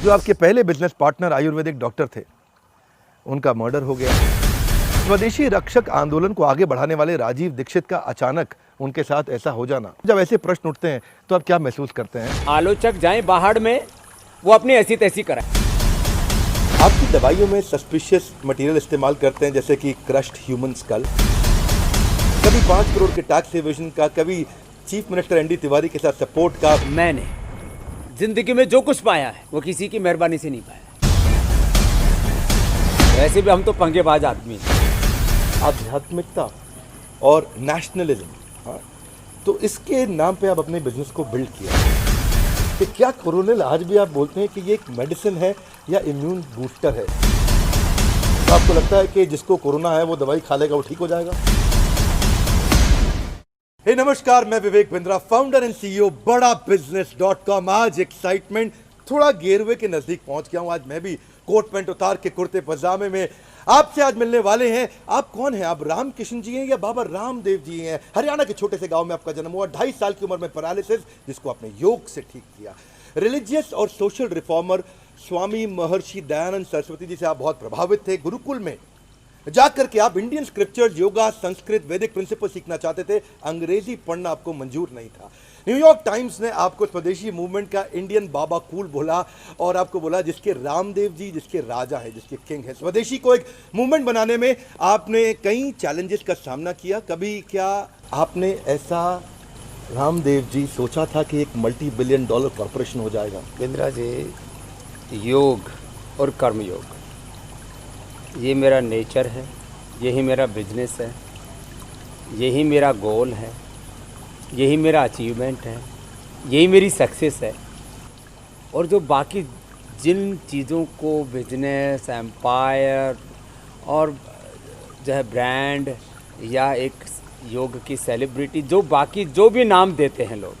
जो आपके पहले बिजनेस पार्टनर आयुर्वेदिक डॉक्टर थे, उनका मर्डर हो गया। स्वदेशी रक्षक आंदोलन को आगे बढ़ाने वाले राजीव दीक्षित का अचानक उनके साथ ऐसा हो जाना, जब ऐसे प्रश्न उठते हैं तो आप क्या महसूस करते हैं? आलोचक जाएं बाहर में, वो अपनी ऐसी तैसी कराएं। आपकी दवाइयों में सस्पिशियस मटेरियल इस्तेमाल करते हैं, जैसे कि क्रश्ड ह्यूमन स्कल, कभी 5 करोड़ के टैक्स एवेजन का, कभी चीफ मिनिस्टर एनडी तिवारी के साथ सपोर्ट का। मैंने जिंदगी में जो कुछ पाया है वो किसी की मेहरबानी से नहीं पाया। वैसे भी हम तो पंगेबाज आदमी हैं। आध्यात्मिकता और नेशनलिज्म, हाँ, तो इसके नाम पे आप अपने बिजनेस को बिल्ड किया कि क्या कोरोनिल आज भी आप बोलते हैं कि ये एक मेडिसिन है या इम्यून बूस्टर है? तो आपको लगता है कि जिसको कोरोना है वो दवाई खा लेगा, वो ठीक हो जाएगा? हे नमस्कार, मैं Vivek Bindra, founder and CEO बड़ा बिजनेस.com। आज एक्साइटमेंट थोड़ा गेरवे के नजदीक पहुंच गया हूं। आज मैं भी कोट पैंट उतार के कुर्ते पजामे में आपसे आज मिलने वाले हैं। आप कौन हैं? आप रामकिशन जी हैं या बाबा रामदेव जी हैं? हरियाणा के छोटे से गांव में आपका जन्म हुआ, 2.5 साल की उम्र में पैरालिसिस, जिसको आपने योग से ठीक किया। रिलीजियस और सोशल रिफॉर्मर स्वामी महर्षि दयानंद सरस्वती जी से आप बहुत प्रभावित थे। गुरुकुल में जाकर के आप इंडियन स्क्रिप्चर्स, योगा, संस्कृत, वैदिक प्रिंसिपल सीखना चाहते थे। अंग्रेजी पढ़ना आपको मंजूर नहीं था। न्यूयॉर्क टाइम्स ने आपको स्वदेशी मूवमेंट का इंडियन बाबा कूल बोला और आपको बोला जिसके रामदेव जी जिसके राजा है, जिसके किंग है। स्वदेशी को एक मूवमेंट बनाने में आपने कई चैलेंजेस का सामना किया। कभी क्या आपने ऐसा रामदेव जी सोचा था कि एक $multi-billion कॉर्पोरेशन हो जाएगा? बिंद्रा जी, योग और कर्मयोग ये मेरा नेचर है, यही मेरा बिजनेस है, यही मेरा गोल है, यही मेरा अचीवमेंट है, यही मेरी सक्सेस है। और जो बाकी जिन चीज़ों को बिजनेस, एम्पायर और जो है ब्रांड या एक योग की सेलिब्रिटी, जो बाकी जो भी नाम देते हैं लोग,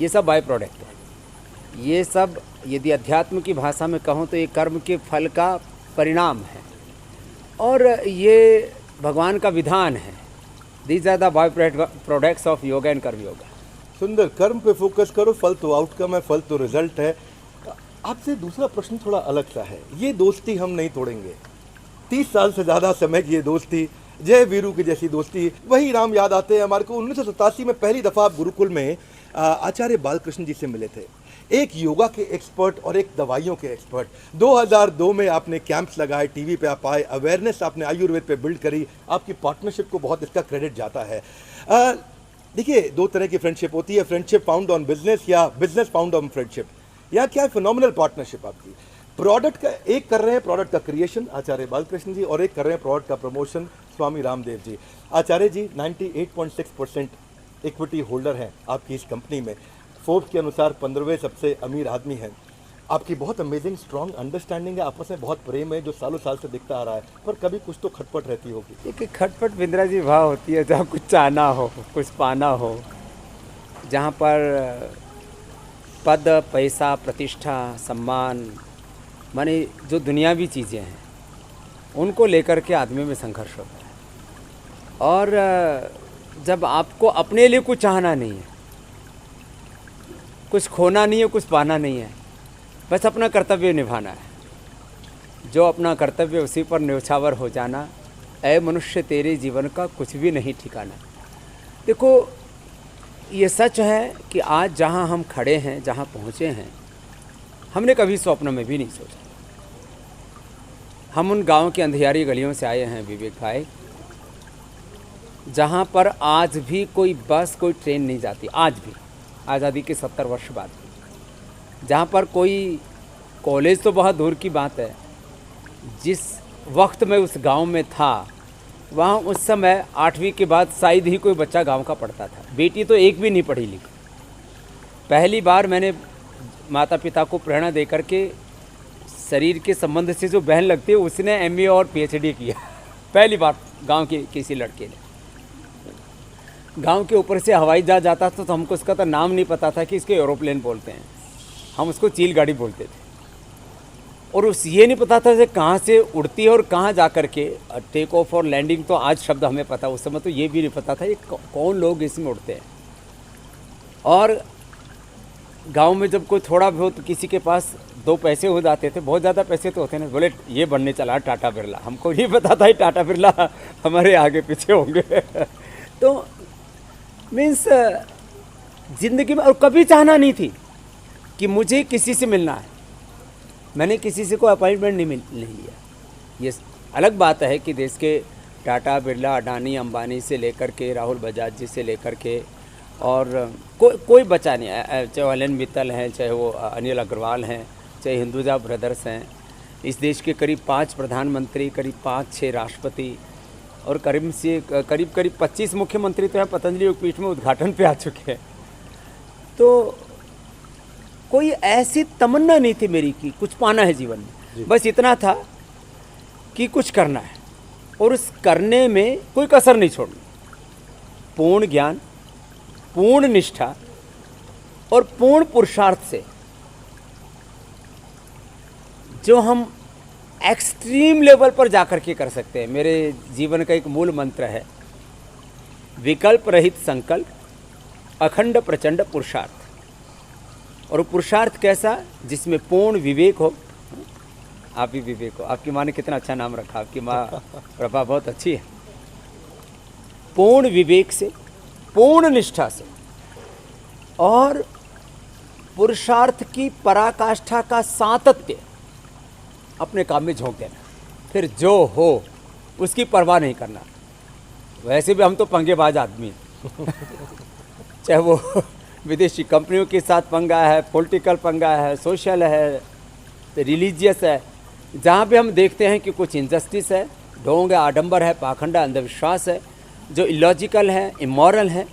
ये सब बाय प्रोडक्ट है। ये सब यदि अध्यात्म की भाषा में कहूँ तो ये कर्म के फल का परिणाम है और ये भगवान का विधान है। These are the by products of yoga and karma yoga. सुंदर, कर्म पे फोकस करो, फल तो आउटकम है, फल तो रिजल्ट है। आपसे दूसरा प्रश्न थोड़ा अलग सा है। ये दोस्ती हम नहीं तोड़ेंगे। 30 साल से ज़्यादा समय की ये दोस्ती, जय वीरू की जैसी दोस्ती, वही राम याद आते हैं हमारे को। 1987 में पहली दफ़ा आप गुरुकुल में आचार्य बालकृष्ण जी से मिले थे, एक योगा के एक्सपर्ट और एक दवाइयों के एक्सपर्ट। 2002 में आपने कैंप्स लगाए, टीवी पे आप आए, अवेयरनेस आपने आयुर्वेद पे बिल्ड करी। आपकी पार्टनरशिप को बहुत इसका क्रेडिट जाता है। देखिए, 2 तरह की फ्रेंडशिप होती है, फ्रेंडशिप फाउंड ऑन बिजनेस या बिजनेस फाउंड ऑन फ्रेंडशिप। या क्या फिनोमिनल पार्टनरशिप आपकी। प्रोडक्ट का एक कर रहे हैं, प्रोडक्ट का क्रिएशन आचार्य बालकृष्ण जी, और एक कर रहे हैं प्रोडक्ट का प्रमोशन स्वामी रामदेव जी। आचार्य जी 98.6% इक्विटी होल्डर हैं आपकी इस कंपनी में। फोर्ब्स के अनुसार 15वें सबसे अमीर आदमी हैं। आपकी बहुत अमेजिंग स्ट्रॉन्ग अंडरस्टैंडिंग है, आपस में बहुत प्रेम है जो सालों साल से दिखता आ रहा है, पर कभी कुछ तो खटपट रहती होगी। एक खटपट बिंद्रा जी भाव होती है जहाँ कुछ चाहना हो, कुछ पाना हो, जहाँ पर पद, पैसा, प्रतिष्ठा, सम्मान, माने जो दुनियावी चीज़ें हैं उनको लेकर के आदमी में संघर्ष होता है। और जब आपको अपने लिए कुछ चाहना नहीं है, कुछ खोना नहीं है, कुछ पाना नहीं है, बस अपना कर्तव्य निभाना है। जो अपना कर्तव्य उसी पर न्यौछावर हो जाना, ऐ मनुष्य तेरे जीवन का कुछ भी नहीं ठिकाना। देखो, ये सच है कि आज जहाँ हम खड़े हैं, जहाँ पहुँचे हैं, हमने कभी स्वप्न में भी नहीं सोचा। हम उन गांव की अंधियारी गलियों से आए हैं विवेक भाई, जहाँ पर आज भी कोई बस, कोई ट्रेन नहीं जाती, आज भी, आज़ादी के 70 वर्ष बाद। जहाँ पर कोई कॉलेज तो बहुत दूर की बात है। जिस वक्त मैं उस गांव में था, वहाँ उस समय 8वीं के बाद शायद ही कोई बच्चा गांव का पढ़ता था। बेटी तो एक भी नहीं पढ़ी लिखी। पहली बार मैंने माता पिता को प्रेरणा दे करके, शरीर के संबंध से जो बहन लगती है उसने MA और PhD किया, पहली बार गांव के किसी लड़के ने। गांव के ऊपर से हवाई जहाज जाता था तो हमको उसका तो नाम नहीं पता था कि इसको एरोप्लेन बोलते हैं, हम उसको चील गाड़ी बोलते थे। और उस ये नहीं पता था कि कहाँ से उड़ती है और कहाँ जा कर के टेक ऑफ और लैंडिंग, तो आज शब्द हमें पता, उस समय तो ये भी नहीं पता था ये कौन लोग इसमें उड़ते हैं। और गांव में जब कोई थोड़ा बहुत किसी के पास 2 पैसे हो जाते थे, बहुत ज़्यादा पैसे तो होते नहीं, बोले ये बनने चला टाटा बिरला। हमको नहीं पता था ये टाटा बिरला हमारे आगे पीछे होंगे। तो मीन्स ज़िंदगी में और कभी चाहना नहीं थी कि मुझे किसी से मिलना है। मैंने किसी से कोई अपॉइंटमेंट नहीं लिया। ये अलग बात है कि देश के टाटा बिरला, अडानी, अंबानी से लेकर के राहुल बजाज जी से लेकर के और कोई बचा नहीं है, चाहे एलन मित्तल हैं, चाहे वो अनिल अग्रवाल हैं, चाहे हिंदुजा ब्रदर्स हैं। इस देश के करीब 5 प्रधानमंत्री, करीब 5-6 राष्ट्रपति और करीब 25 मुख्यमंत्री तो हैं पतंजलि योगपीठ में उद्घाटन पे आ चुके हैं। तो कोई ऐसी तमन्ना नहीं थी मेरी कि कुछ पाना है जीवन में, बस इतना था कि कुछ करना है और उस करने में कोई कसर नहीं छोड़नी। पूर्ण ज्ञान, पूर्ण निष्ठा और पूर्ण पुरुषार्थ से जो हम एक्सट्रीम लेवल पर जाकर के कर सकते हैं। मेरे जीवन का एक मूल मंत्र है, विकल्प रहित संकल्प, अखंड प्रचंड पुरुषार्थ। और वो पुरुषार्थ कैसा, जिसमें पूर्ण विवेक हो। आप भी विवेक हो, आपकी माँ ने कितना अच्छा नाम रखा, आपकी माँ प्रभा बहुत अच्छी है। पूर्ण विवेक से, पूर्ण निष्ठा से और पुरुषार्थ की पराकाष्ठा का सातत्य अपने काम में झोंक देना, फिर जो हो उसकी परवाह नहीं करना। वैसे भी हम तो पंगेबाज आदमी हैं। चाहे वो विदेशी कंपनियों के साथ पंगा है, पॉलिटिकल पंगा है, सोशल है, रिलीजियस है, जहाँ भी हम देखते हैं कि कुछ इनजस्टिस है, ढोंग है, आडंबर है, पाखंड है, अंधविश्वास है, जो इलॉजिकल है, इमोरल है,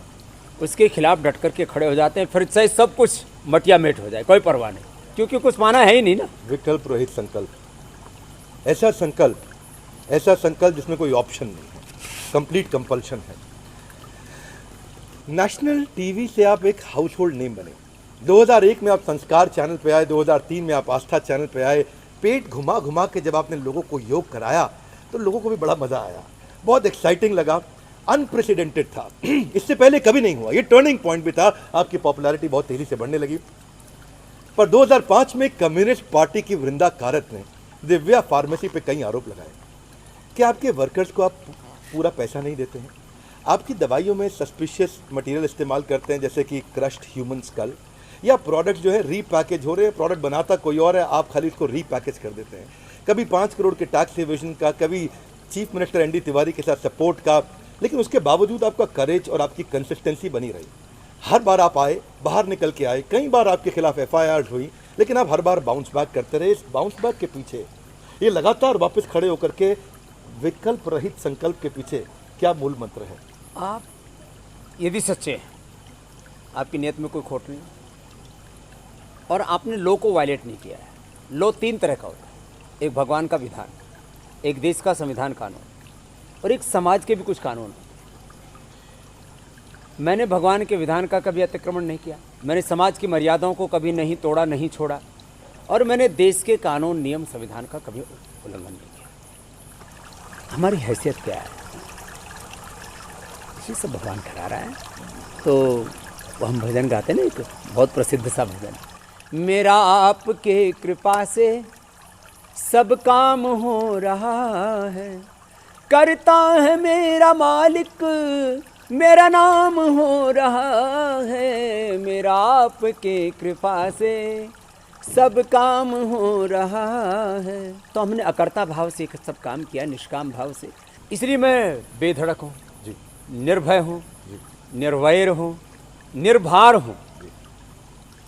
उसके खिलाफ डट करके खड़े हो जाते हैं। फिर चाहे सब कुछ मटिया मेट हो जाए, कोई परवाह नहीं, क्योंकि कुछ माना है ही नहीं ना। विकल्प रहित संकल्प, ऐसा संकल्प जिसमें कोई ऑप्शन नहीं है, कंप्लीट कंपल्शन है। नेशनल टीवी से आप एक हाउस होल्ड नेम बने। 2001 में आप संस्कार चैनल पे आए, 2003 में आप आस्था चैनल पे आए। पेट घुमा घुमा के जब आपने लोगों को योग कराया तो लोगों को भी बड़ा मज़ा आया, बहुत एक्साइटिंग लगा, अनप्रेसिडेंटेड था। इससे पहले कभी नहीं हुआ, ये टर्निंग पॉइंट भी था। आपकी पॉपुलैरिटी बहुत तेज़ी से बढ़ने लगी। पर 2005 में कम्युनिस्ट पार्टी की वृंदा कारत ने दिव्या फार्मेसी पे कई आरोप लगाए कि आपके वर्कर्स को आप पूरा पैसा नहीं देते हैं, आपकी दवाइयों में सस्पिशियस मटेरियल इस्तेमाल करते हैं, जैसे कि क्रश्ड ह्यूमन स्कल, या प्रोडक्ट जो है रीपैकेज हो रहे हैं, प्रोडक्ट बनाता कोई और है, आप खाली उसको रीपैकेज कर देते हैं। कभी 5 करोड़ के टैक्स एवेजन का, कभी चीफ मिनिस्टर एनडी तिवारी के साथ सपोर्ट का, लेकिन उसके बावजूद आपका करेज और आपकी कंसिस्टेंसी बनी रही। हर बार आप आए, बाहर निकल के आए, कई बार आपके खिलाफ FIR हुई, लेकिन आप हर बार बाउंस बैक करते रहे। इस बाउंस बैक के पीछे, ये लगातार वापस खड़े होकर के विकल्प रहित संकल्प के पीछे क्या मूल मंत्र है? आप यदि सच्चे हैं, आपकी नियत में कोई खोट नहीं और आपने लॉ को वायलेट नहीं किया है। लॉ 3 तरह का होता है, एक भगवान का विधान, एक देश का संविधान कानून और एक समाज के भी कुछ कानून। मैंने भगवान के विधान का कभी अतिक्रमण नहीं किया, मैंने समाज की मर्यादाओं को कभी नहीं तोड़ा, नहीं छोड़ा, और मैंने देश के कानून, नियम, संविधान का कभी उल्लंघन नहीं किया। हमारी हैसियत क्या है, इसी सब भगवान करा रहा है। तो वो हम भजन गाते ना, एक बहुत प्रसिद्ध सा भजन, मेरा आपके कृपा से सब काम हो रहा है, करता है मेरा मालिक, मेरा नाम हो रहा है, मेरा आपके कृपा से सब काम हो रहा है। तो हमने अकर्ता भाव से सब काम किया, निष्काम भाव से, इसलिए मैं बेधड़क हूँ, निर्भय हूँ, निर्वैर हूँ, निर्भर हूँ।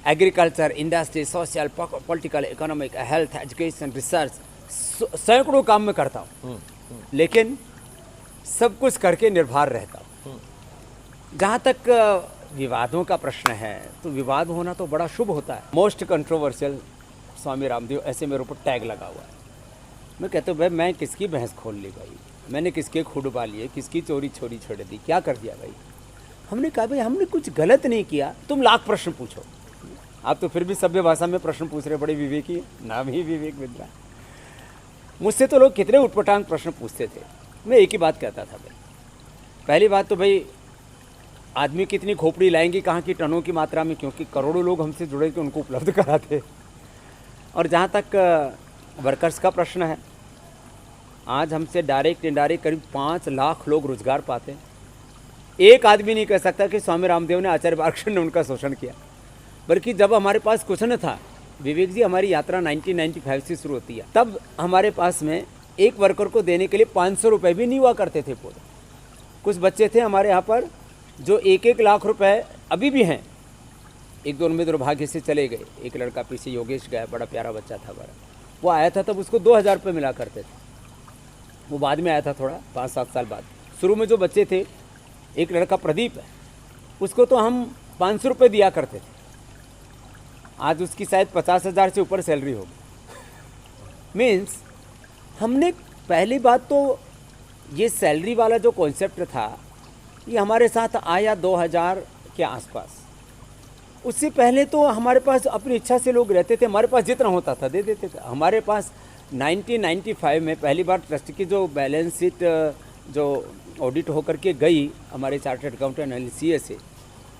Agriculture, industry, social, political, economic, health, education, research, सैकड़ों काम में करता हूँ, लेकिन सब कुछ करके निर्भर रहता हूँ। जहाँ तक विवादों का प्रश्न है, तो विवाद होना तो बड़ा शुभ होता है। मोस्ट कंट्रोवर्शियल स्वामी रामदेव, ऐसे मेरे ऊपर टैग लगा हुआ है। मैं कहता हूँ भाई, मैं किसकी भैंस खोल ली भाई, मैंने किसके खुड उबाली है, किसकी चोरी छोड़ी छोड़ दी, क्या कर दिया भाई। हमने कहा भाई हमने कुछ गलत नहीं किया, तुम लाख प्रश्न पूछो। आप तो फिर भी सभ्य भाषा में प्रश्न पूछ रहे, बड़े विवेकी, नाम ही विवेक विद्या। मुझसे तो लोग कितने उटपटांग प्रश्न पूछते थे। मैं एक ही बात कहता था भाई, पहली बात तो भाई आदमी कितनी खोपड़ी लाएंगे कहाँ की टनों की मात्रा में, क्योंकि करोड़ों लोग हमसे जुड़े कि उनको उपलब्ध कराते। और जहाँ तक वर्कर्स का प्रश्न है, आज हमसे डायरेक्ट इनडायरेक्ट करीब 5 लाख लोग रोजगार पाते हैं। एक आदमी नहीं कह सकता कि स्वामी रामदेव ने, आचार्य बालकृष्ण ने उनका शोषण किया, बल्कि जब हमारे पास कुछ न था, विवेक जी हमारी यात्रा 1995 से शुरू होती है, तब हमारे पास में एक वर्कर को देने के लिए 500 रुपये भी नहीं हुआ करते थे पूरे। कुछ बच्चे थे हमारे यहाँ पर जो 1-1 लाख रुपए अभी भी हैं, एक दो में दुर्भाग्य से चले गए। एक लड़का पीछे योगेश गया, बड़ा प्यारा बच्चा था हमारा, वो आया था तब उसको 2000 रुपये मिला करते थे। वो बाद में आया था थोड़ा 5-7 साल बाद। शुरू में जो बच्चे थे, एक लड़का प्रदीप है, उसको तो हम 500 रुपये दिया करते थे। आज उसकी शायद 50,000 से ऊपर सैलरी होगी। मीन्स हमने पहली बात तो ये सैलरी वाला जो कॉन्सेप्ट था, ये हमारे साथ आया 2000 के आसपास। उससे पहले तो हमारे पास अपनी इच्छा से लोग रहते थे, हमारे पास जितना होता था दे देते थे। हमारे पास 1995 में पहली बार ट्रस्ट की जो बैलेंस शीट जो ऑडिट होकर के गई हमारे चार्टर्ड अकाउंटेंट एनसीए से,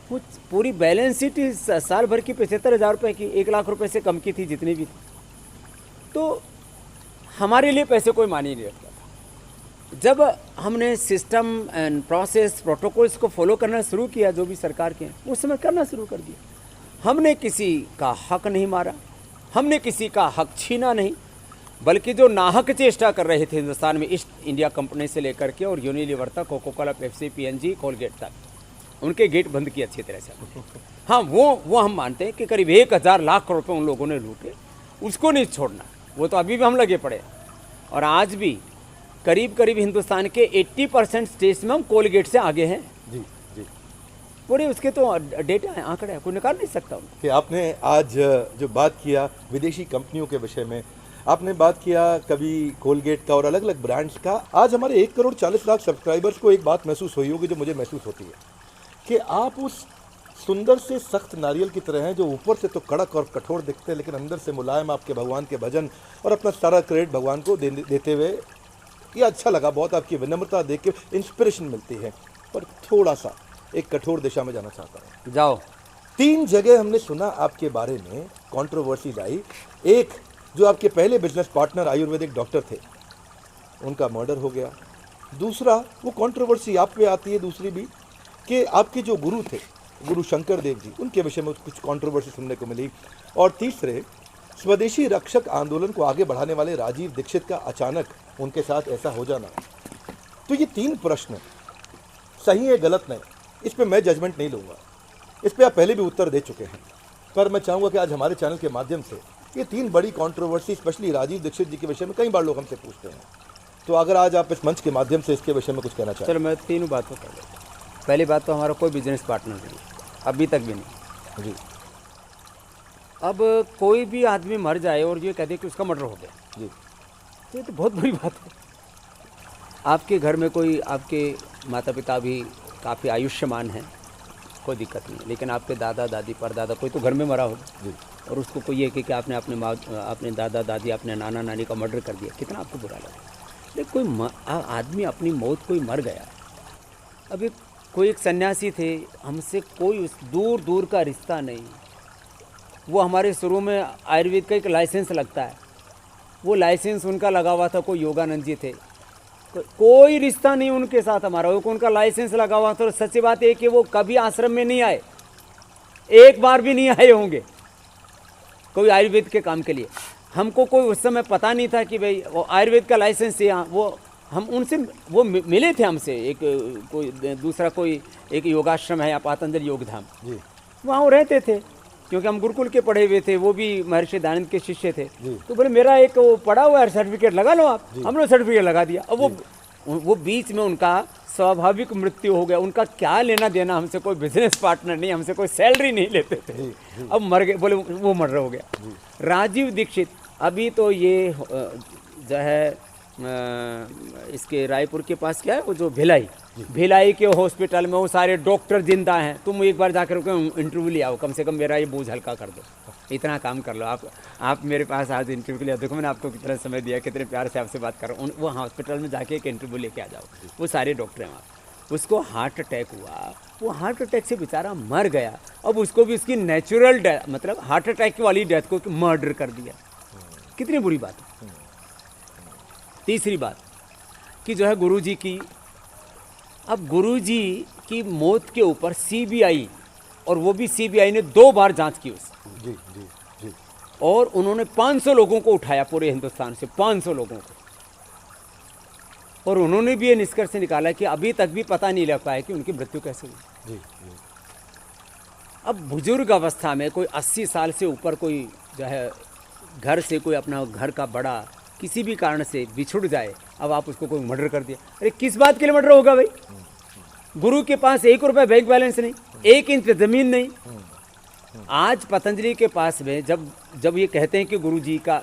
वो पूरी बैलेंस शीट इस साल भर की 75,000 रुपये की, 1 लाख रुपए से कम की थी जितनी भी थी। तो हमारे लिए पैसे कोई मानी नहीं रखता था। जब हमने सिस्टम एंड प्रोसेस प्रोटोकॉल्स को फॉलो करना शुरू किया, जो भी सरकार के, उस समय करना शुरू कर दिया। हमने किसी का हक नहीं मारा, हमने किसी का हक छीना नहीं, बल्कि जो नाहक चेष्टा कर रहे थे हिंदुस्तान में, ईस्ट इंडिया कंपनी से लेकर के और यूनिलीवर तक, Coca Cola, Pepsi, P&G, Colgate तक, उनके गेट बंद किए अच्छी तरह से। हाँ, वो हम मानते हैं कि करीब 1000 लाख रुपए उन लोगों ने लूटे, उसको नहीं छोड़ना। वो तो अभी भी हम लगे पड़े, और आज भी करीब करीब हिंदुस्तान के 80% स्टेट्स में हम कोलगेट से आगे हैं। जी जी, पूरे उसके तो डेटा है, आंकड़े हैं, कोई निकाल नहीं सकता उनको। कि आपने आज जो बात किया विदेशी कंपनियों के विषय में, आपने बात किया कभी कोलगेट का और अलग अलग ब्रांड्स का। आज हमारे 1,40,00,000 सब्सक्राइबर्स को एक बात महसूस हुई होगी जो मुझे महसूस होती है, कि आप उस सुंदर से सख्त नारियल की तरह हैं, जो ऊपर से तो कड़क और कठोर दिखते हैं, लेकिन अंदर से मुलायम, आपके भगवान के भजन और अपना सारा क्रेडिट भगवान को देते हुए। ये अच्छा लगा बहुत, आपकी विनम्रता देख के इंस्पिरेशन मिलती है। पर थोड़ा सा एक कठोर दिशा में जाना चाहता हूँ। जाओ। 3 जगह हमने सुना आपके बारे में कंट्रोवर्सीज आई। एक, जो आपके पहले बिजनेस पार्टनर आयुर्वेदिक डॉक्टर थे, उनका मर्डर हो गया। दूसरा, वो कंट्रोवर्सी आप पे आती है दूसरी भी, कि आपके जो गुरु थे, गुरु शंकर देव जी, उनके विषय में कुछ कंट्रोवर्सी सुनने को मिली। और तीसरे, स्वदेशी रक्षक आंदोलन को आगे बढ़ाने वाले राजीव दीक्षित का अचानक उनके साथ ऐसा हो जाना। तो ये 3 प्रश्न सही है गलत नहीं, इस पे मैं जजमेंट नहीं लूँगा, इस पे आप पहले भी उत्तर दे चुके हैं। पर मैं चाहूँगा कि आज हमारे चैनल के माध्यम से ये 3 बड़ी कंट्रोवर्सी, स्पेशली राजीव दीक्षित जी के विषय में कई बार लोग हमसे पूछते हैं, तो अगर आज आप इस मंच के माध्यम से इसके विषय में कुछ कहना चाहते हैं। चलो मैं 3 बातों कर लेता हूँ। पहली बात तो हमारा कोई बिजनेस पार्टनर नहीं, अभी तक भी नहीं जी। अब कोई भी आदमी मर जाए और ये कह दे कि उसका मर्डर हो गया जी, तो ये तो बहुत बुरी बात है। आपके घर में कोई, आपके माता पिता भी काफ़ी आयुष्मान हैं, कोई दिक्कत नहीं, लेकिन आपके दादा दादी परदादा कोई तो घर में मरा होगा जी, और उसको कोई ये कि आपने अपने अपने दादा दादी, अपने नाना नानी का मर्डर कर दिया, कितना आपको बुरा लगा। लेकिन कोई आदमी अपनी मौत, कोई मर गया। अभी कोई एक सन्यासी थे, हमसे कोई दूर दूर का रिश्ता नहीं, वो हमारे शुरू में आयुर्वेद का एक लाइसेंस लगता है, वो लाइसेंस उनका लगा हुआ था, कोई योगानंद जी थे, कोई रिश्ता नहीं उनके साथ हमारा, वो उनका लाइसेंस लगा हुआ था। और सच्ची बात है कि वो कभी आश्रम में नहीं आए, एक बार भी नहीं आए होंगे कोई आयुर्वेद के काम के लिए। हमको कोई उस समय पता नहीं था कि भाई वो आयुर्वेद का लाइसेंस है। वो हम उनसे वो मिले थे हमसे, एक कोई दूसरा कोई एक योगाश्रम है या पातंजलि योगधाम जी, वहाँ वो रहते थे, क्योंकि हम गुरुकुल के पढ़े हुए थे, वो भी महर्षि दयानंद के शिष्य थे। जी। तो बोले मेरा एक वो पड़ा हुआ है सर्टिफिकेट, लगा लो आप। हमने सर्टिफिकेट लगा दिया। अब वो बीच में उनका स्वाभाविक मृत्यु हो गया। उनका क्या लेना देना हमसे, कोई बिजनेस पार्टनर नहीं, हमसे कोई सैलरी नहीं लेते थे। अब मर गए, बोले वो मर्डर हो गया। राजीव दीक्षित, अभी तो ये जो है इसके रायपुर के पास क्या है वो जो भिलाई के हॉस्पिटल में वो सारे डॉक्टर जिंदा हैं। तुम एक बार जाकर इंटरव्यू ले आओ, कम से कम मेरा ये बोझ हल्का कर दो, इतना काम कर लो आप मेरे पास आज इंटरव्यू के लिए। देखो मैंने आपको कितना समय दिया, कितने प्यार से आपसे बात कर रहा हूँ। वो हॉस्पिटल में जाके एक इंटरव्यू लेके आ जाओ, वो सारे डॉक्टर हैं वहाँ। उसको हार्ट अटैक हुआ, वो हार्ट अटैक से बेचारा मर गया। अब उसको भी उसकी नेचुरल डेथ, मतलब हार्ट अटैक वाली डेथ को मर्डर कर दिया। कितनी बुरी बात है। तीसरी बात कि जो है गुरुजी की, अब गुरुजी की मौत के ऊपर सीबीआई, और वो भी सीबीआई ने 2 बार जांच की उसकी, जी जी जी। और उन्होंने 500 लोगों को उठाया पूरे हिंदुस्तान से, 500 लोगों को, और उन्होंने भी ये निष्कर्ष निकाला कि अभी तक भी पता नहीं लग पाया कि उनकी मृत्यु कैसे हुई। जी जी। अब बुजुर्ग अवस्था में कोई 80 साल से ऊपर कोई जो है घर से, कोई अपना घर का बड़ा किसी भी कारण से बिछुड़ जाए, अब आप उसको कोई मर्डर कर दिया। अरे किस बात के लिए मर्डर होगा भाई? गुरु के पास 1 रुपया बैंक बैलेंस नहीं, 1 इंच ज़मीन नहीं। आज पतंजलि के पास में जब ये कहते हैं कि गुरु जी का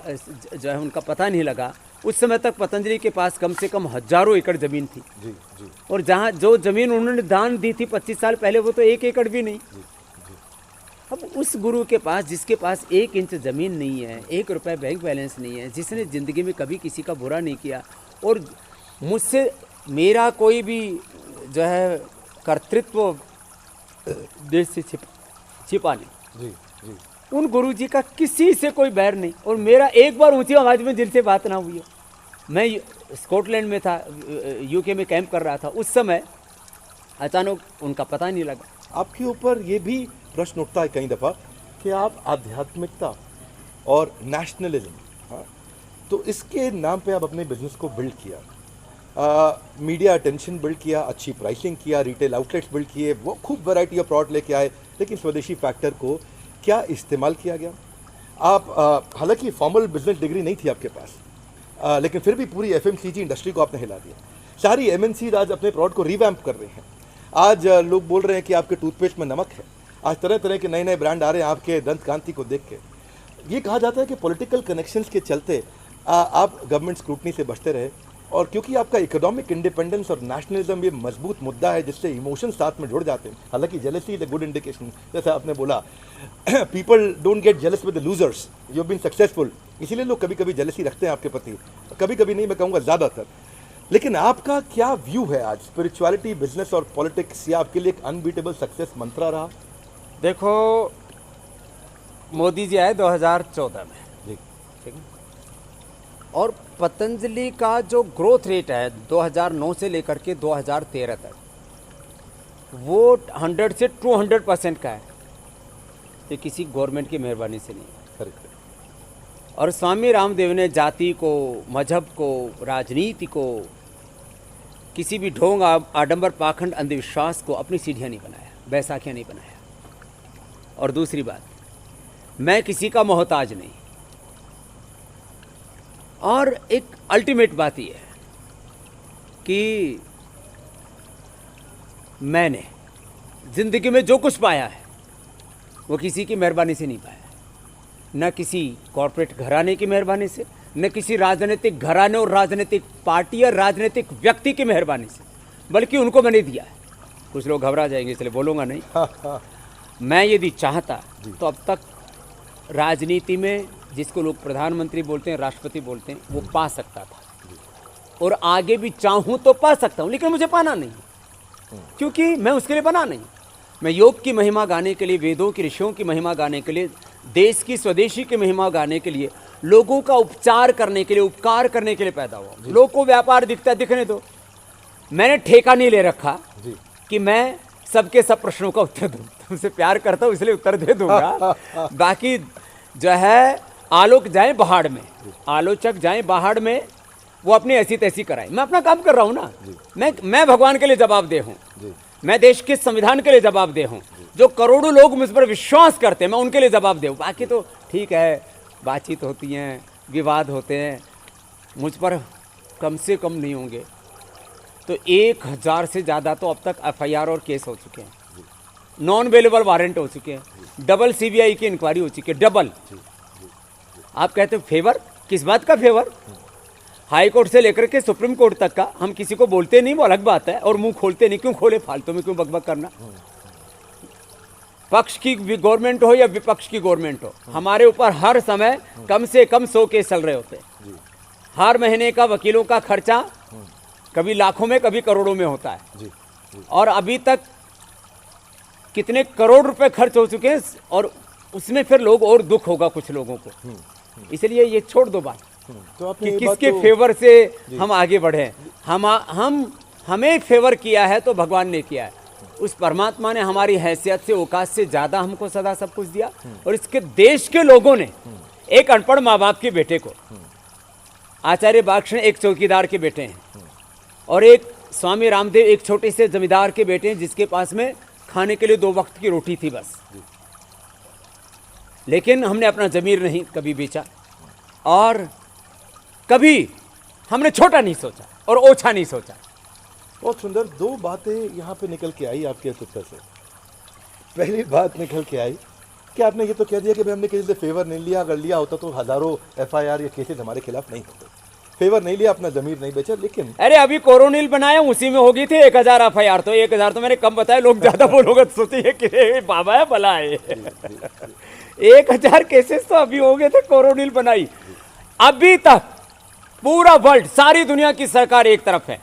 जो है उनका पता नहीं लगा, उस समय तक पतंजलि के पास कम से कम हजारों एकड़ ज़मीन थी। जी जी। और जहाँ जो ज़मीन उन्होंने दान दी थी 25 साल पहले, वो तो 1 एकड़ भी नहीं। अब उस गुरु के पास, जिसके पास 1 इंच ज़मीन नहीं है, 1 रुपये बैंक बैलेंस नहीं है, जिसने ज़िंदगी में कभी किसी का बुरा नहीं किया, और मुझसे मेरा कोई भी जो है कर्तृत्व देश से छिपा नहीं, जी जी। उन गुरु जी का किसी से कोई बैर नहीं। और मेरा एक बार ऊंची आवाज़ में जिनसे बात ना हुई है। मैं स्कॉटलैंड में था, यूके में कैंप कर रहा था, उस समय अचानक उनका पता नहीं लगा। आपके ऊपर ये भी प्रश्न उठता है कई दफ़ा कि आप आध्यात्मिकता और नेशनलिज्म, हाँ, तो इसके नाम पे आप अपने बिजनेस को बिल्ड किया, मीडिया अटेंशन बिल्ड किया, अच्छी प्राइसिंग किया, रिटेल आउटलेट्स बिल्ड किए, वो खूब वैरायटी ऑफ प्रोडक्ट लेके आए, लेकिन स्वदेशी फैक्टर को क्या इस्तेमाल किया गया? आप हालांकि फॉर्मल बिजनेस डिग्री नहीं थी आपके पास, लेकिन फिर भी पूरी एफएमसीजी इंडस्ट्री को आपने हिला दिया। सारी एमएनसी आज अपने प्रोडक्ट को रिवैम्प कर रहे हैं। आज लोग बोल रहे हैं कि आपके टूथपेस्ट में नमक है। आज तरह तरह के नए नए ब्रांड आ रहे हैं आपके दंत कांति को देख के। ये कहा जाता है कि पॉलिटिकल कनेक्शंस के चलते आप गवर्नमेंट स्क्रूटनी से बचते रहे, और क्योंकि आपका इकोनॉमिक इंडिपेंडेंस और नेशनलिज्म ये मजबूत मुद्दा है जिससे इमोशन साथ में जुड़ जाते हैं। हालांकि jealousy is a good indication, जैसा आपने बोला, people don't get jealous with the losers, you have been successful, इसीलिए लोग कभी कभी जेलसी रखते हैं आपके प्रति, कभी कभी नहीं, मैं कहूँगा ज़्यादातर। लेकिन आपका क्या व्यू है आज स्पिरिचुअलिटी, बिजनेस और पॉलिटिक्स, या आपके लिए एक अनबीटेबल सक्सेस मंत्रा रहा? देखो, मोदी जी आए 2014 में, जी, ठीक है, और पतंजलि का जो ग्रोथ रेट है 2009 से लेकर के 2013 तक, वो 100 से 200% का है। ये किसी गवर्नमेंट की मेहरबानी से नहीं है। करेक्ट। और स्वामी रामदेव ने जाति को, मजहब को, राजनीति को, किसी भी ढोंग, आडंबर, पाखंड, अंधविश्वास को अपनी सीढ़ियाँ नहीं बनाया, बैसाखियाँ नहीं बनाया। और दूसरी बात, मैं किसी का मोहताज नहीं। और एक अल्टीमेट बात यह है कि मैंने ज़िंदगी में जो कुछ पाया है वो किसी की मेहरबानी से नहीं पाया, न किसी कॉरपोरेट घराने की मेहरबानी से, न किसी राजनीतिक घराने और राजनीतिक पार्टी या राजनीतिक व्यक्ति की मेहरबानी से, बल्कि उनको मैंने दिया है। कुछ लोग घबरा जाएंगे इसलिए बोलूँगा नहीं। मैं यदि चाहता तो अब तक राजनीति में जिसको लोग प्रधानमंत्री बोलते हैं, राष्ट्रपति बोलते हैं, वो पा सकता था, और आगे भी चाहूँ तो पा सकता हूँ, लेकिन मुझे पाना नहीं, क्योंकि मैं उसके लिए बना नहीं। मैं योग की महिमा गाने के लिए, वेदों की, ऋषियों की महिमा गाने के लिए, देश की, स्वदेशी की महिमा गाने के लिए, लोगों का उपचार करने के लिए, उपकार करने के लिए पैदा हुआ। लोग को व्यापार दिखता दिखने दो, मैंने ठेका नहीं ले रखा कि मैं सबके सब प्रश्नों का उत्तर दूँ। तुमसे प्यार करता हूँ इसलिए उत्तर दे दूंगा। बाकी जो है, आलोक जाए पहाड़ में, आलोचक जाए पहाड़ में, वो अपनी ऐसी तैसी कराए। मैं अपना काम कर रहा हूँ ना। मैं भगवान के लिए जवाबदेह हूँ, मैं देश के संविधान के लिए जवाबदेह हूँ। जो करोड़ों लोग मुझ पर विश्वास करते हैं, मैं उनके लिए जवाबदेह हूँ। बाकी तो ठीक है, बातचीत होती हैं, विवाद होते हैं, मुझ पर कम से कम नहीं होंगे तो 1000 से ज़्यादा तो अब तक एफआईआर और केस हो चुके हैं, नॉन अवेलेबल वारंट हो चुके हैं, डबल सीबीआई की इंक्वायरी हो चुकी है, डबल। आप कहते हो फेवर, किस बात का फेवर? हाई कोर्ट से लेकर के सुप्रीम कोर्ट तक का हम किसी को बोलते नहीं, वो अलग बात है, और मुंह खोलते नहीं। क्यों खोले? फालतू में क्यों बकबक करना? पक्ष की गवर्नमेंट हो या विपक्ष की गवर्नमेंट हो, हमारे ऊपर हर समय कम से कम 100 केस चल रहे होते हैं। हर महीने का वकीलों का खर्चा कभी लाखों में, कभी करोड़ों में होता है। और अभी तक कितने करोड़ रुपए खर्च हो चुके हैं, और उसमें फिर लोग और दुख होगा कुछ लोगों को। इसलिए ये छोड़ दो बात तो आपने कि ये बात किसके तो- फेवर से हम आगे बढ़े। हमें फेवर किया है तो भगवान ने किया है। उस परमात्मा ने हमारी हैसियत से, औकात से ज़्यादा हमको सदा सब कुछ दिया। और इसके देश के लोगों ने एक अनपढ़ माँ बाप के बेटे को, आचार्य बाक्षण एक चौकीदार के बेटे हैं, और एक स्वामी रामदेव एक छोटे से जमींदार के बेटे हैं, जिसके पास में खाने के लिए 2 वक्त की रोटी थी बस। लेकिन हमने अपना ज़मीर नहीं कभी बेचा, और कभी हमने छोटा नहीं सोचा और ओछा नहीं सोचा। बहुत सुंदर 2 बातें यहाँ पे निकल के आई आपके इस उत्तर से। पहली बात निकल के आई कि आपने ये तो कह दिया कि भाई हमने किसी से फेवर नहीं लिया, अगर लिया होता तो हज़ारों FIR या केसेस हमारे खिलाफ नहीं होते। फेवर नहीं लिया, अपना ज़मीर नहीं बेचा। लेकिन अरे अभी कोरोनिल बनाया, उसी में होगी थी 1000 FIR। तो 1000 तो मैंने कम बताया, लोग ज़्यादा बोलोगे तो सोचिए कि ये बाबा है भला है। 1000 केसेस तो अभी हो गए थे कोरोनिल बनाई। अभी तक पूरा वर्ल्ड, सारी दुनिया की सरकार एक तरफ है,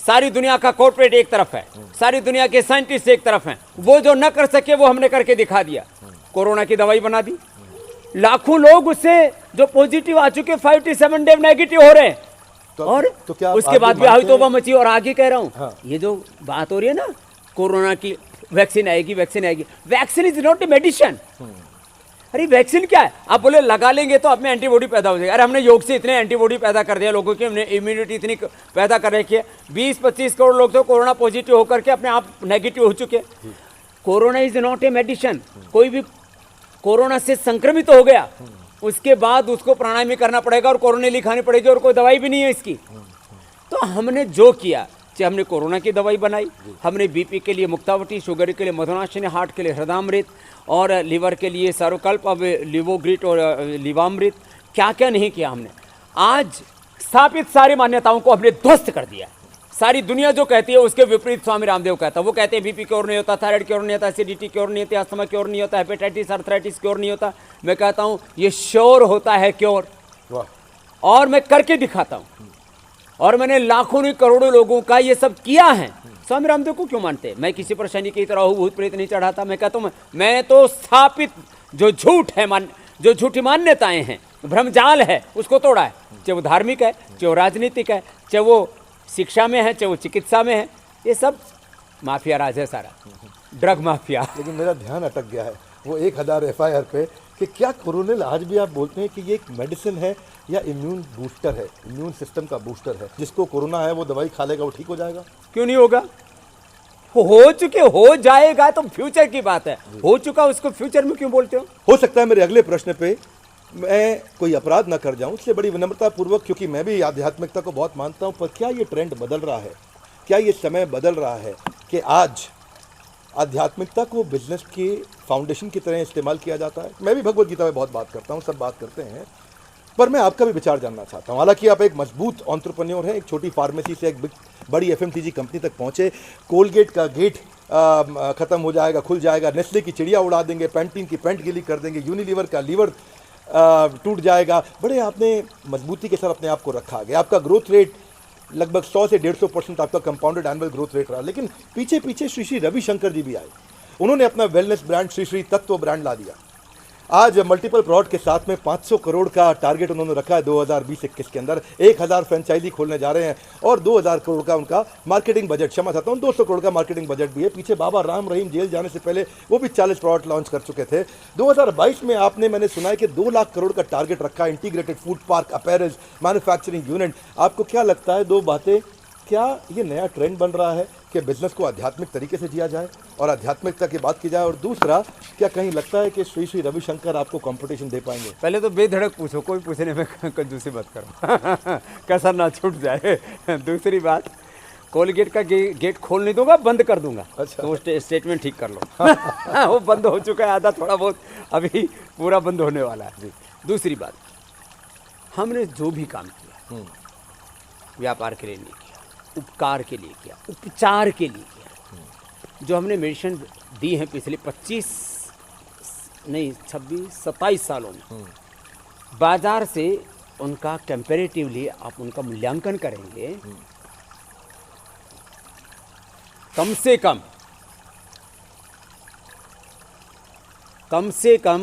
सारी दुनिया का कॉर्पोरेट एक तरफ है, सारी दुनिया के साइंटिस्ट एक तरफ हैं। वो जो न कर सके वो हमने करके दिखा दिया। कोरोना की दवाई बना दी, लाखों लोग उससे जो पॉजिटिव आ चुके 5 to 7 डे नेगेटिव हो रहे हैं। और तो क्या उसके बाद भी आगे तौबा मची। और आगे कह रहा हूँ, हाँ। ये जो बात हो रही है ना कोरोना की, वैक्सीन आएगी, वैक्सीन आएगी। Vaccine is not a medicine. अरे वैक्सीन क्या है? आप बोले लगा लेंगे तो अपने एंटीबॉडी पैदा हो जाएगी। अरे हमने योग से इतने एंटीबॉडी पैदा कर दिया लोगों की, हमने इम्यूनिटी इतनी पैदा कर रखी है। 20-25 करोड़ लोग तो कोरोना पॉजिटिव होकर के अपने आप नेगेटिव हो चुके। Corona is not a medicine. कोई भी कोरोना से संक्रमित हो गया, उसके बाद उसको प्राणायाम करना पड़ेगा और कोरोनिल खानी पड़ेगी, और कोई दवाई भी नहीं है इसकी। तो हमने जो किया, चाहे हमने कोरोना की दवाई बनाई, हमने बीपी के लिए मुक्तावटी, शुगर के लिए मधुनाशिनी, हार्ट के लिए हृदयामृत, और लीवर के लिए सारोकल्प, अब लिवोग्रिट और लिवामृत, क्या क्या नहीं किया हमने। आज स्थापित सारी मान्यताओं को हमने ध्वस्त कर दिया। सारी दुनिया जो कहती है उसके विपरीत स्वामी रामदेव कहता है। वो कहते हैं बीपी क्योर नहीं होता, थायराइड क्योर नहीं होता, एसिडिटी क्योर नहीं होती, अस्थमा क्योर नहीं होता, हेपेटाइटिस अर्थराइटिस क्योर नहीं होता। मैं कहता हूँ ये श्योर होता है क्योर, और मैं करके दिखाता हूँ। और मैंने लाखों नहीं करोड़ों लोगों का ये सब किया है। स्वामी रामदेव को क्यों मानते हैं? मैं किसी पर शनि की तरह हूँ, भूत प्रेत नहीं चढ़ाता। मैं कहता हूँ मैं तो स्थापित जो झूठ है, जो झूठी मान्यताएं हैं, भ्रमजाल है, उसको तोड़ा है। चाहे वो धार्मिक है, चाहे वो राजनीतिक है, चाहे वो शिक्षा में है, चाहे वो चिकित्सा में है। ये सब माफिया राज है सारा, ड्रग माफिया। लेकिन मेरा ध्यान अटक गया है वो 1000 FIR पे कि क्या कोरोनिल आज भी आप बोलते हैं कि ये एक मेडिसिन है या इम्यून बूस्टर है, इम्यून सिस्टम का बूस्टर है? जिसको कोरोना है वो दवाई खा लेगा, वो ठीक हो जाएगा? क्यों नहीं होगा? हो चुके, हो जाएगा तो फ्यूचर की बात है। हो चुका उसको फ्यूचर में क्यों बोलते हो सकता है मेरे अगले प्रश्न पे मैं कोई अपराध ना कर जाऊं, इसलिए बड़ी विनम्रता पूर्वक, क्योंकि मैं भी आध्यात्मिकता को बहुत मानता हूं, पर क्या ये ट्रेंड बदल रहा है? क्या ये समय बदल रहा है कि आज आध्यात्मिकता को बिजनेस के फाउंडेशन की तरह इस्तेमाल किया जाता है? मैं भी भगवद गीता में बहुत बात करता हूं, सब बात करते हैं, पर मैं आपका भी विचार जानना चाहता हूं। हालांकि आप एक मजबूत एंटरप्रेन्योर हैं, एक छोटी फार्मेसी से एक बड़ी FMCG कंपनी तक पहुंचे। कोलगेट का गेट ख़त्म हो जाएगा, खुल जाएगा, नेस्ले की चिड़िया उड़ा देंगे, पैंटीन की पैंट गीली कर देंगे, यूनिलीवर का लीवर टूट जाएगा। बड़े आपने मजबूती के साथ अपने आप को रखा गया। आपका ग्रोथ रेट लगभग 100 से 150% आपका कंपाउंडेड एनुअल ग्रोथ रेट रहा। लेकिन पीछे पीछे श्री श्री रविशंकर जी भी आए, उन्होंने अपना वेलनेस ब्रांड श्री श्री तत्व ब्रांड ला दिया। आज मल्टीपल प्रोडक्ट के साथ में 500 करोड़ का टारगेट उन्होंने रखा है 2020-21 के अंदर। 1000 फ्रेंचाइजी खोलने जा रहे हैं और 2000 करोड़ का उनका मार्केटिंग बजट, क्षमा चाहता हूँ 200 करोड़ का मार्केटिंग बजट भी है। पीछे बाबा राम रहीम जेल जाने से पहले वो भी 40 प्रोडक्ट लॉन्च कर चुके थे। 2022 में आपने, मैंने सुना है कि 2 लाख करोड़ का टारगेट रखा है, integrated food park, apparels, manufacturing unit. आपको क्या लगता है, 2 बातें, क्या ये नया ट्रेंड बन रहा है कि बिजनेस को आध्यात्मिक तरीके से जिया जाए और आध्यात्मिकता की बात की जाए? और दूसरा, क्या कहीं लगता है कि श्री श्री रविशंकर आपको कंपटीशन दे पाएंगे? पहले तो बेधड़क पूछो, कोई पूछने में कंजूसी मत करो कसर ना छूट जाए। दूसरी बात, कोलगेट का गेट खोल नहीं दूंगा, बंद कर दूंगा। अच्छा। तो स्टेटमेंट ठीक कर लो। वो बंद हो चुका है आधा, थोड़ा बहुत अभी पूरा बंद होने वाला है। दूसरी बात, हमने जो भी काम किया व्यापार के लिए नहीं किया, उपकार के लिए किया, उपचार के लिए किया। जो हमने मेडिसिन दी हैं पिछले 27 सालों में, बाजार से उनका कंपैरेटिवली आप उनका मूल्यांकन करेंगे कम से कम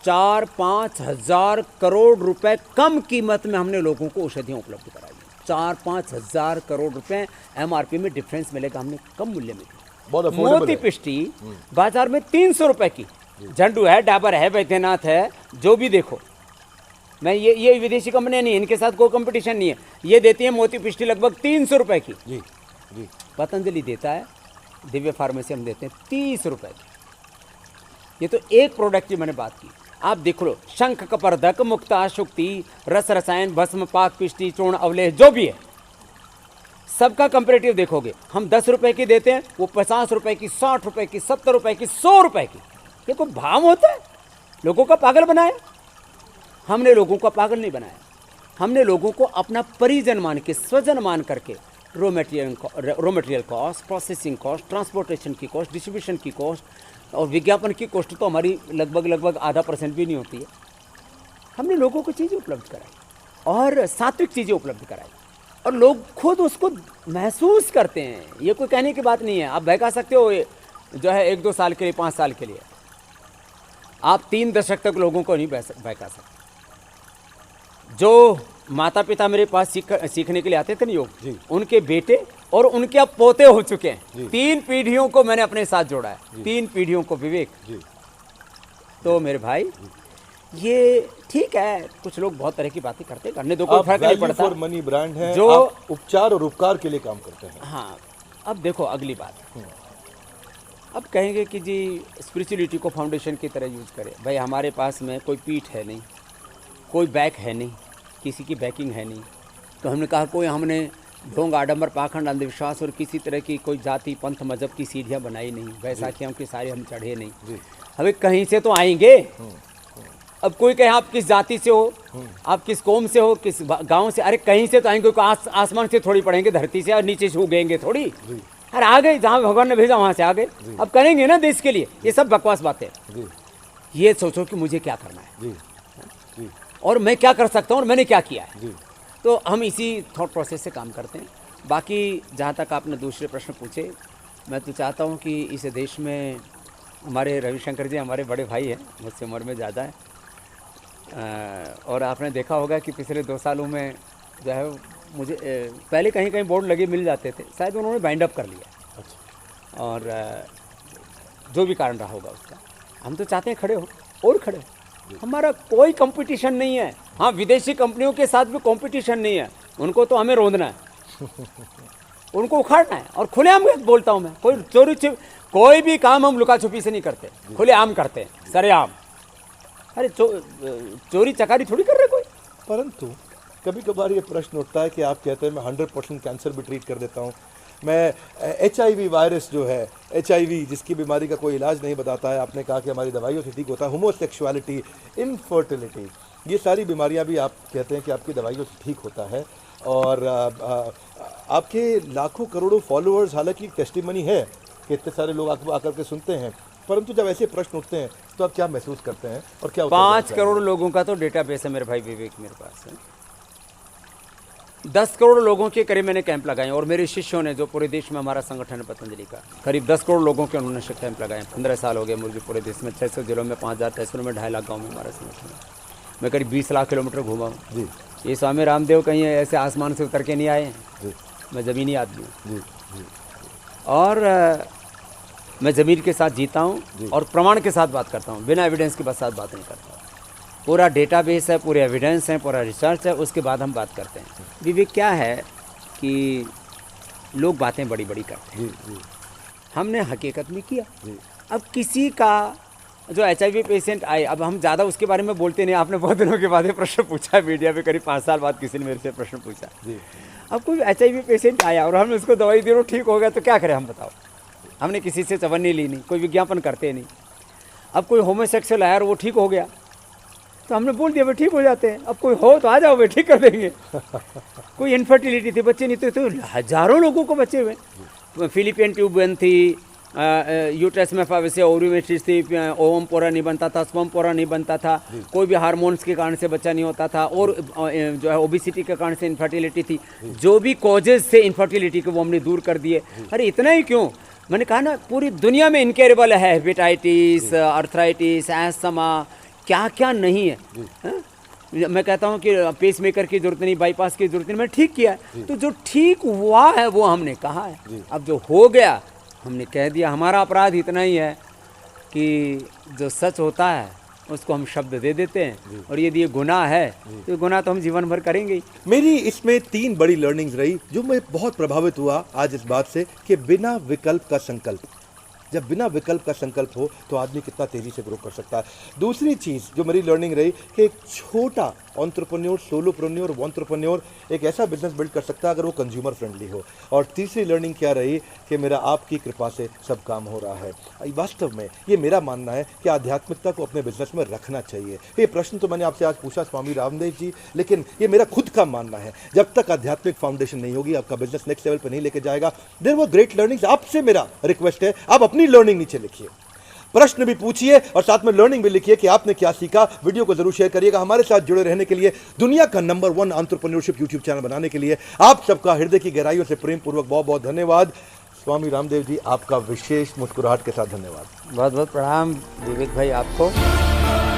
4-5 हजार करोड़ रुपए कम कीमत में हमने लोगों को औषधियाँ उपलब्ध कराई। 4-5 हजार करोड़ रुपए MRP में डिफरेंस मिलेगा, हमने कम मूल्य में दी। बहुत affordable मोती है। पिष्टी बाजार में 300 रुपए की, झंडू है, डाबर है, वैद्यनाथ है, जो भी देखो। मैं ये विदेशी कंपनियां नहीं है, इनके साथ कोई कंपटीशन नहीं है। ये देती है मोती पिष्टी लगभग 300 रुपए की। जी जी। पतंजलि देता है, दिव्य फार्मेसी हम देते हैं 30 रुपए की। ये तो एक प्रोडक्ट की मैंने बात की। आप देख लो, शंख कपर्धक, मुक्ता, शुक्ति, रस रसायन, भस्म, पाक, पिष्टी, चूर्ण, अवलेह, जो भी है सबका कंपेरेटिव देखोगे, हम 10 रुपए की देते हैं, वो 50 रुपए की, 60 रुपए की, 70 रुपए की, 100 रुपए की। ये कोई भाव होता है? लोगों का पागल बनाया। हमने लोगों का पागल नहीं बनाया, हमने लोगों को अपना परिजन मान के, स्वजन मान करके raw material cost, processing cost, transportation की कॉस्ट, डिस्ट्रीब्यूशन की कॉस्ट और विज्ञापन की कॉस्ट तो हमारी लगभग आधा % भी नहीं होती है। हमने लोगों को चीज़ें उपलब्ध कराई और सात्विक चीज़ें उपलब्ध कराई और लोग खुद उसको महसूस करते हैं। ये कोई कहने की बात नहीं है। आप बहका सकते हो जो है 1-2 साल के लिए, 5 साल के लिए, आप 3 दशक तक लोगों को नहीं बहका सकते। जो माता पिता मेरे पास सीखने के लिए आते थे ना योग, उनके बेटे और उनके अब पोते हो चुके हैं। 3 पीढ़ियों को मैंने अपने साथ जोड़ा है, 3 पीढ़ियों को विवेक। तो मेरे भाई ये ठीक है, कुछ लोग बहुत तरह की बातें करते हैं, करने दो, कोई फर्क नहीं पड़ता। फॉर मनी ब्रांड है, जो आप उपचार और उपकार के लिए काम करते हैं। हाँ, अब देखो अगली बात, अब कहेंगे कि जी स्पिरिचुअलिटी को फाउंडेशन की तरह यूज करें। भाई हमारे पास में कोई पीठ है नहीं, कोई बैक है नहीं, किसी की बैकिंग है नहीं। तो हमने कहा कोई हमने ढोंग, आडंबर, पाखंड, अंधविश्वास और किसी तरह की कोई जाति, पंथ, मजहब की सीढ़ियाँ बनाई नहीं, बैसाखियों की सारी हम चढ़े नहीं। हमें कहीं से तो आएंगे। अब कोई कहे आप किस जाति से हो, आप किस कौम से हो, किस गांव से, अरे कहीं से तो आएंगे। आसमान से थोड़ी पड़ेंगे, धरती से और नीचे से उगेंगे थोड़ी। अरे आ गए, जहाँ भगवान ने भेजा वहाँ से आ गए। अब करेंगे ना देश के लिए। ये सब बकवास बातें। ये सोचो कि मुझे क्या करना है और मैं क्या कर सकता हूँ और मैंने क्या किया है। तो हम इसी थॉट प्रोसेस से काम करते हैं। बाकी जहाँ तक आपने दूसरे प्रश्न पूछे, मैं तो चाहता हूँ कि इस देश में हमारे रविशंकर जी हमारे बड़े भाई हैं, मुझसे उम्र में ज़्यादा है, और आपने देखा होगा कि पिछले 2 सालों में जो है मुझे पहले कहीं कहीं बोर्ड लगे मिल जाते थे, शायद उन्होंने बाइंड अप कर लिया। और जो भी कारण रहा होगा उसका, हम तो चाहते हैं खड़े हो और खड़े हो। हमारा कोई कंपटीशन नहीं है। हाँ, विदेशी कंपनियों के साथ भी कंपटीशन नहीं है। उनको तो हमें रोंदना है, उनको उखाड़ना है। और खुलेआम बोलता हूँ मैं, कोई कोई भी काम हम लुका छुपी से नहीं करते, खुलेआम करते हैं, सरेआम। अरे चोरी चकारी थोड़ी कर रहे कोई। परंतु कभी कभार ये प्रश्न उठता है कि आप कहते हैं मैं 100% कैंसर भी ट्रीट कर देता हूँ, मैं HIV वायरस जो है, HIV जिसकी बीमारी का कोई इलाज नहीं बताता है, आपने कहा कि हमारी दवाइयों से ठीक होता है, होमोसेक्सुअलिटी, इनफर्टिलिटी, ये सारी बीमारियां भी आप कहते हैं कि आपकी दवाइयों से ठीक होता है। और आपके लाखों करोड़ों फॉलोअर्स, हालांकि टेस्टिमनी है कि इतने सारे लोग आकर के सुनते हैं, परंतु जब ऐसे प्रश्न उठते हैं तो आप क्या महसूस करते हैं और क्या? 5 करोड़ लोगों का तो डेटाबेस है मेरे भाई विवेक मेरे पास है। 10 करोड़ लोगों के करीब मैंने कैंप लगाए और मेरे शिष्यों ने, जो पूरे देश में हमारा संगठन है पतंजलि का, करीब 10 करोड़ लोगों के उन्होंने कैंप लगाए। 15 साल हो गए मुझे पूरे देश में, 600 जिलों में, 5000 तहसीलों में, 2.5 लाख गाँव में हमारा संगठन है। मैं करीब 20 लाख किलोमीटर घूमा हूँ जी। ये स्वामी रामदेव कहीं ऐसे आसमान से उतर के नहीं आए हैं, मैं ज़मीनी आदमी हूँ और मैं ज़मीन के साथ जीता हूँ और प्रमाण के साथ बात करता हूँ, बिना एविडेंस के साथ बात नहीं करता। पूरा डेटाबेस है, पूरे एविडेंस है, पूरा रिसर्च है, उसके बाद हम बात करते हैं। विवेक क्या है कि लोग बातें बड़ी बड़ी करते हैं, हमने हकीकत में किया। अब किसी का जो HIV पेशेंट आए, अब हम ज़्यादा उसके बारे में बोलते नहीं। आपने बहुत दिनों के बाद ये प्रश्न पूछा मीडिया पे, करीब 5 साल बाद किसी ने मेरे से प्रश्न पूछा। अब कोई HIV पेशेंट आया और हमने उसको दवाई दी और ठीक हो गया तो क्या करें हम, बताओ। हमने किसी से चवन्नी ली नहीं, कोई विज्ञापन करते नहीं। अब कोई होमोसेक्सुअल आया और वो ठीक हो गया तो हमने बोल दिया भाई ठीक हो जाते हैं। अब कोई हो तो आ जाओ भाई, ठीक कर देंगे। कोई इनफर्टिलिटी थी, बच्चे नहीं थे, तो हज़ारों लोगों को बच्चे हुए। फिलिपियन ट्यूबवेन थी, यूट्रस में वैसे ओवरी में चीज थी, ओवम पोरा नहीं बनता था, स्पर्म पोरा नहीं बनता था, कोई भी हार्मोन्स के कारण से बच्चा नहीं होता था, और जो है ओबिसिटी के कारण से इनफर्टिलिटी थी। जो भी कॉजेज थे इनफर्टिलिटी के वो हमने दूर कर दिए। अरे इतना ही क्यों, मैंने कहा ना पूरी दुनिया में इनक्योरेबल है, हेपेटाइटिस, अर्थराइटिस, एस्थमा, क्या क्या नहीं है, हाँ? मैं कहता हूँ कि पेस मेकर की जरूरत नहीं, बाईपास की जरूरत नहीं, मैंने ठीक किया है। तो जो ठीक हुआ है वो हमने कहा है। अब जो हो गया हमने कह दिया। हमारा अपराध इतना ही है कि जो सच होता है उसको हम शब्द दे देते हैं, और यदि ये गुनाह है तो ये गुनाह तो हम जीवन भर करेंगे ही। मेरी इसमें 3 बड़ी लर्निंग्स रही जो मैं बहुत प्रभावित हुआ आज इस बात से कि बिना विकल्प का संकल्प, जब बिना विकल्प का संकल्प हो तो आदमी कितना तेजी से ग्रो कर सकता है। दूसरी चीज़ जो मेरी लर्निंग रही कि एक छोटा एंटरप्रेन्योर, सोलोप्रेन्योर, एंटरप्रेन्योर एक ऐसा बिजनेस बिल्ड कर सकता है अगर वो कंज्यूमर फ्रेंडली हो। और तीसरी लर्निंग क्या रही कि मेरा आपकी कृपा से सब काम हो रहा है। वास्तव में ये मेरा मानना है कि आध्यात्मिकता को अपने बिजनेस में रखना चाहिए। ये प्रश्न तो मैंने आपसे आज पूछा स्वामी रामदेव जी, लेकिन ये मेरा खुद का मानना है, जब तक आध्यात्मिक फाउंडेशन नहीं होगी आपका बिजनेस नेक्स्ट लेवल पर नहीं लेके जाएगा। There were great learnings. आपसे मेरा रिक्वेस्ट है आप अपनी लर्निंग नीचे लिखिए, प्रश्न भी पूछिए और साथ में लर्निंग भी लिखिए कि आपने क्या सीखा। वीडियो को जरूर शेयर करिएगा। हमारे साथ जुड़े रहने के लिए, दुनिया का नंबर 1 एंटरप्रेन्योरशिप यूट्यूब चैनल बनाने के लिए आप सबका हृदय की गहराइयों से प्रेम पूर्वक बहुत बहुत धन्यवाद। स्वामी रामदेव जी आपका विशेष मुस्कुराहट के साथ धन्यवाद। बहुत बहुत प्रणाम विवेक भाई आपको।